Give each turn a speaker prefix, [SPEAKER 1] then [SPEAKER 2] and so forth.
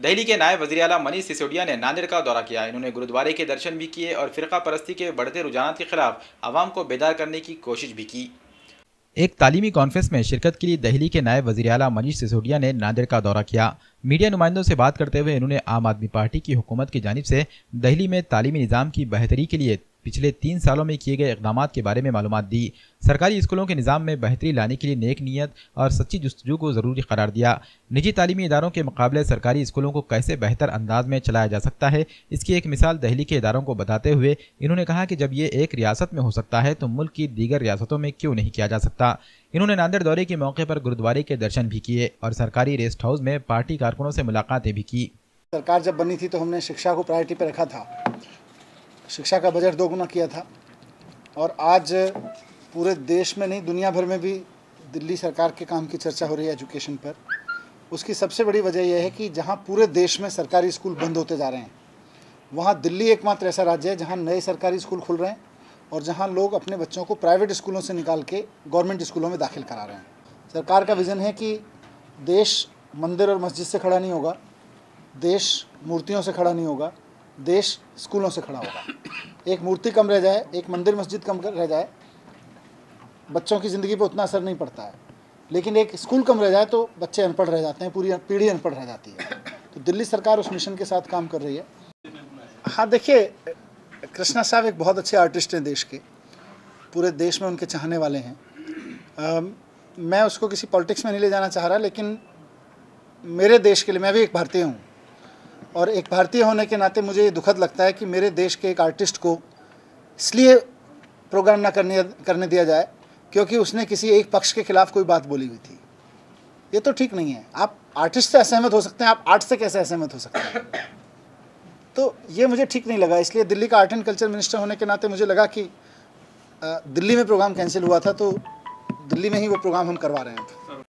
[SPEAKER 1] दिल्ली के नायब वज़ीर-ए-आला मनीष सिसोदिया ने नांदेड़ का दौरा किया। इन्होंने गुरुद्वारे के दर्शन भी किए और फ़िरका परस्ती के बढ़ते रुझानात के खिलाफ आवाम को बेदार करने की कोशिश भी की। एक तालीमी कॉन्फ्रेंस में शिरकत के लिए दिल्ली के नायब वज़ीर-ए-आला मनीष सिसोदिया ने नांदेड़ का दौरा किया। मीडिया नुमाइंदों से बात करते हुए इन्होंने आम आदमी पार्टी की हुकूमत की जानिब से दिल्ली में तालीमी निज़ाम की बेहतरी के लिए पिछले 3 सालों में किए गए इक़दामात के बारे में मालूमात दी। सरकारी स्कूलों के निज़ाम में बेहतरी लाने के लिए नेक नीयत और सच्ची जुस्तजू को ज़रूरी करार दिया। निजी तालीमी इदारों के मुकाबले सरकारी स्कूलों को कैसे बेहतर अंदाज में चलाया जा सकता है, इसकी एक मिसाल दिल्ली के इदारों को बताते हुए इन्होंने कहा कि जब ये एक रियासत में हो सकता है तो मुल्क की दीगर रियासतों में क्यों नहीं किया जा सकता। इन्होंने नांदेड़ दौरे के मौके पर गुरुद्वारे के दर्शन भी किए और सरकारी रेस्ट हाउस में पार्टी कारकुनों से मुलाकातें भी की।
[SPEAKER 2] सरकार जब बनी थी तो हमने शिक्षा को प्रायोरिटी पर रखा था, शिक्षा का बजट 2 गुना किया था और आज पूरे देश में नहीं दुनिया भर में भी दिल्ली सरकार के काम की चर्चा हो रही है एजुकेशन पर। उसकी सबसे बड़ी वजह यह है कि जहां पूरे देश में सरकारी स्कूल बंद होते जा रहे हैं, वहां दिल्ली एकमात्र ऐसा राज्य है जहां नए सरकारी स्कूल खुल रहे हैं और जहां लोग अपने बच्चों को प्राइवेट स्कूलों से निकाल के गवर्नमेंट स्कूलों में दाखिल करा रहे हैं। सरकार का विज़न है कि देश मंदिर और मस्जिद से खड़ा नहीं होगा, देश मूर्तियों से खड़ा नहीं होगा, देश स्कूलों से खड़ा होगा। एक मूर्ति कम रह जाए, एक मंदिर मस्जिद कम रह जाए, बच्चों की ज़िंदगी पे उतना असर नहीं पड़ता है, लेकिन एक स्कूल कम रह जाए तो बच्चे अनपढ़ रह जाते हैं, पूरी पीढ़ी अनपढ़ रह जाती है। तो दिल्ली सरकार उस मिशन के साथ काम कर रही है। हाँ देखिए, कृष्णा साहब एक बहुत अच्छे आर्टिस्ट हैं देश के, पूरे देश में उनके चाहने वाले हैं। मैं उसको किसी पॉलिटिक्स में नहीं ले जाना चाह रहा, लेकिन मेरे देश के लिए, मैं भी एक भारतीय हूँ और एक भारतीय होने के नाते मुझे ये दुखद लगता है कि मेरे देश के एक आर्टिस्ट को इसलिए प्रोग्राम ना करने दिया जाए क्योंकि उसने किसी एक पक्ष के खिलाफ कोई बात बोली हुई थी। ये तो ठीक नहीं है। आप आर्टिस्ट से असहमत हो सकते हैं, आप आर्ट से कैसे असहमत हो सकते हैं? तो ये मुझे ठीक नहीं लगा। इसलिए दिल्ली का आर्ट एंड कल्चर मिनिस्टर होने के नाते मुझे लगा कि दिल्ली में प्रोग्राम कैंसिल हुआ था तो दिल्ली में ही वो प्रोग्राम हम करवा रहे हैं।